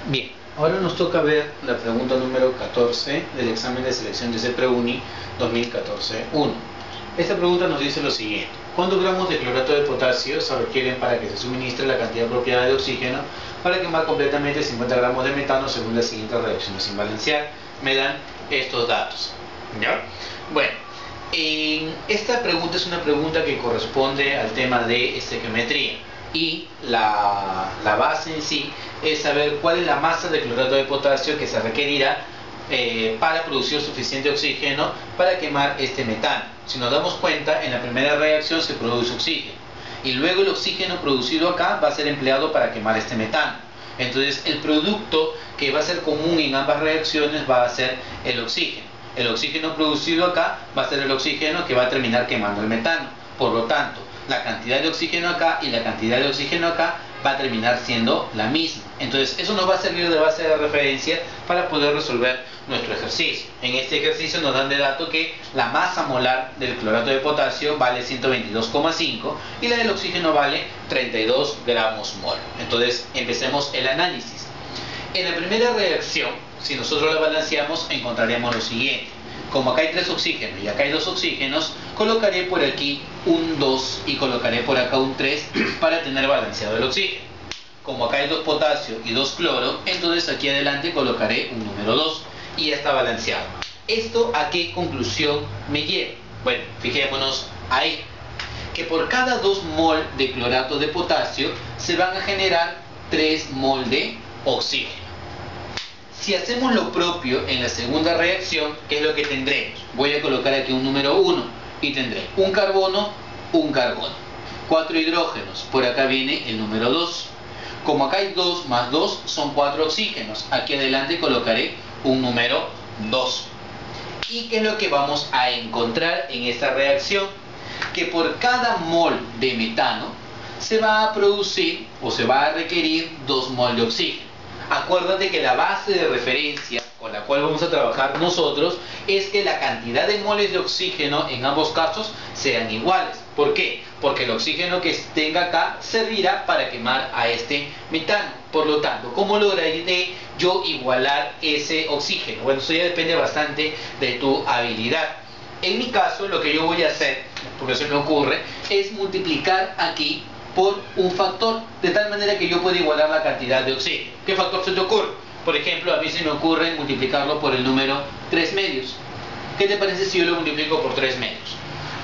Bien, ahora nos toca ver la pregunta número 14 del examen de selección de CEPREUNI 2014-1. Esta pregunta nos dice lo siguiente: ¿cuántos gramos de clorato de potasio se requieren para que se suministre la cantidad apropiada de oxígeno para quemar completamente 50 gramos de metano según las siguientes reacciones sin balancear? Me dan estos datos, ¿ya? Bueno, esta pregunta es una pregunta que corresponde al tema de estequiometría, y la base en sí es saber cuál es la masa de clorato de potasio que se requerirá para producir suficiente oxígeno para quemar este metano. Si nos damos cuenta, en la primera reacción se produce oxígeno y luego el oxígeno producido acá va a ser empleado para quemar este metano. Entonces el producto que va a ser común en ambas reacciones va a ser el oxígeno. El oxígeno producido acá va a ser el oxígeno que va a terminar quemando el metano. Por lo tanto, la cantidad de oxígeno acá y la cantidad de oxígeno acá va a terminar siendo la misma. Entonces eso nos va a servir de base de referencia para poder resolver nuestro ejercicio. En este ejercicio nos dan de dato que la masa molar del clorato de potasio vale 122,5 y la del oxígeno vale 32 gramos mol. Entonces empecemos el análisis. En la primera reacción, si nosotros la balanceamos, encontraremos lo siguiente. Como acá hay 3 oxígenos y acá hay 2 oxígenos, colocaré por aquí un 2 y colocaré por acá un 3 para tener balanceado el oxígeno. Como acá hay 2 potasio y 2 cloro, entonces aquí adelante colocaré un número 2 y ya está balanceado. ¿Esto a qué conclusión me lleva? Bueno, fijémonos ahí, que por cada 2 mol de clorato de potasio se van a generar 3 mol de oxígeno. Si hacemos lo propio en la segunda reacción, ¿qué es lo que tendremos? Voy a colocar aquí un número 1 y tendré un carbono, 4 hidrógenos, por acá viene el número 2. Como acá hay 2 más 2 son 4 oxígenos, aquí adelante colocaré un número 2. ¿Y qué es lo que vamos a encontrar en esta reacción? Que por cada mol de metano se va a producir o se va a requerir 2 mol de oxígeno. Acuérdate que la base de referencia con la cual vamos a trabajar nosotros es que la cantidad de moles de oxígeno en ambos casos sean iguales. ¿Por qué? Porque el oxígeno que tenga acá servirá para quemar a este metano. Por lo tanto, ¿cómo lograré yo igualar ese oxígeno? Bueno, eso ya depende bastante de tu habilidad. En mi caso, lo que yo voy a hacer, porque se me ocurre, es multiplicar aquí por un factor, de tal manera que yo pueda igualar la cantidad de oxígeno. ¿Qué factor se te ocurre? Por ejemplo, a mí se me ocurre multiplicarlo por el número 3 medios. ¿Qué te parece si yo lo multiplico por 3 medios?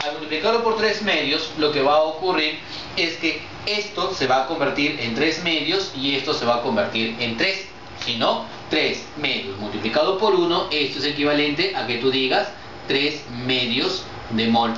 Al multiplicarlo por 3 medios, lo que va a ocurrir es que esto se va a convertir en 3 medios y esto se va a convertir en 3. Si no, 3 medios multiplicado por 1, esto es equivalente a que tú digas 3 medios de mol.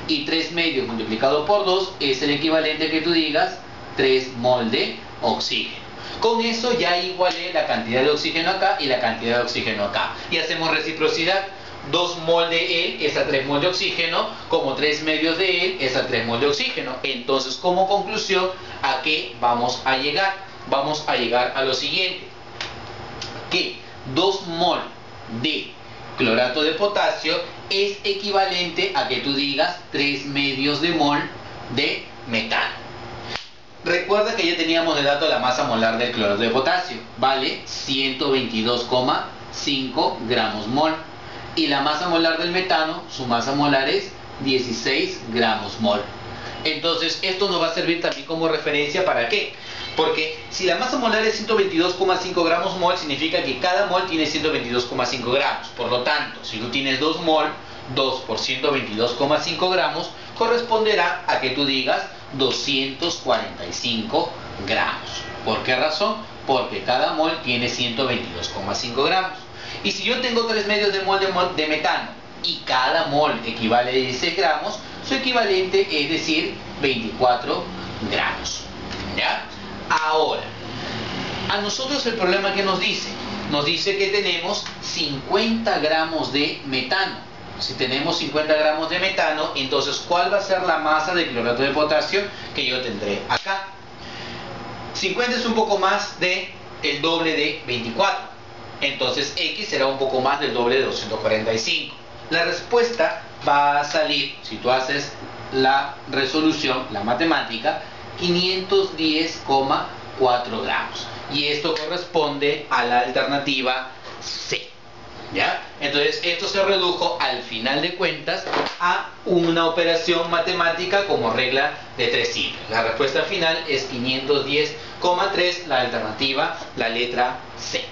Y 3 medios multiplicado por 2 es el equivalente a que tú digas 3 mol de oxígeno. Con eso ya igualé la cantidad de oxígeno acá y la cantidad de oxígeno acá. Y hacemos reciprocidad. 2 mol de él es a 3 mol de oxígeno, como 3 medios de él es a 3 mol de oxígeno. Entonces, como conclusión, ¿a qué vamos a llegar? Vamos a llegar a lo siguiente: que 2 mol de clorato de potasio es equivalente a que tú digas 3 medios de mol de metano. Recuerda que ya teníamos de dato la masa molar del clorato de potasio, vale 122,5 gramos mol. Y la masa molar del metano, su masa molar es 16 gramos mol. Entonces esto nos va a servir también como referencia. ¿Para qué? Porque si la masa molar es 122,5 gramos mol, significa que cada mol tiene 122,5 gramos. Por lo tanto, si tú tienes 2 mol, 2 por 122,5 gramos, corresponderá a que tú digas 245 gramos. ¿Por qué razón? Porque cada mol tiene 122,5 gramos. Y si yo tengo 3 medios de mol de metano y cada mol equivale a 16 gramos, su equivalente es decir 24 gramos. ¿Ya? Ahora, a nosotros el problema que nos dice que tenemos 50 gramos de metano. Si tenemos 50 gramos de metano, entonces ¿cuál va a ser la masa de clorato de potasio que yo tendré acá? 50 es un poco más del doble de 24. Entonces X será un poco más del doble de 245. La respuesta va a salir, si tú haces la resolución, la matemática, 510,4 4 gramos. Y esto corresponde a la alternativa C. ¿Ya? Entonces esto se redujo al final de cuentas a una operación matemática como regla de 3 simples. La respuesta final es 510,3, la alternativa, la letra C.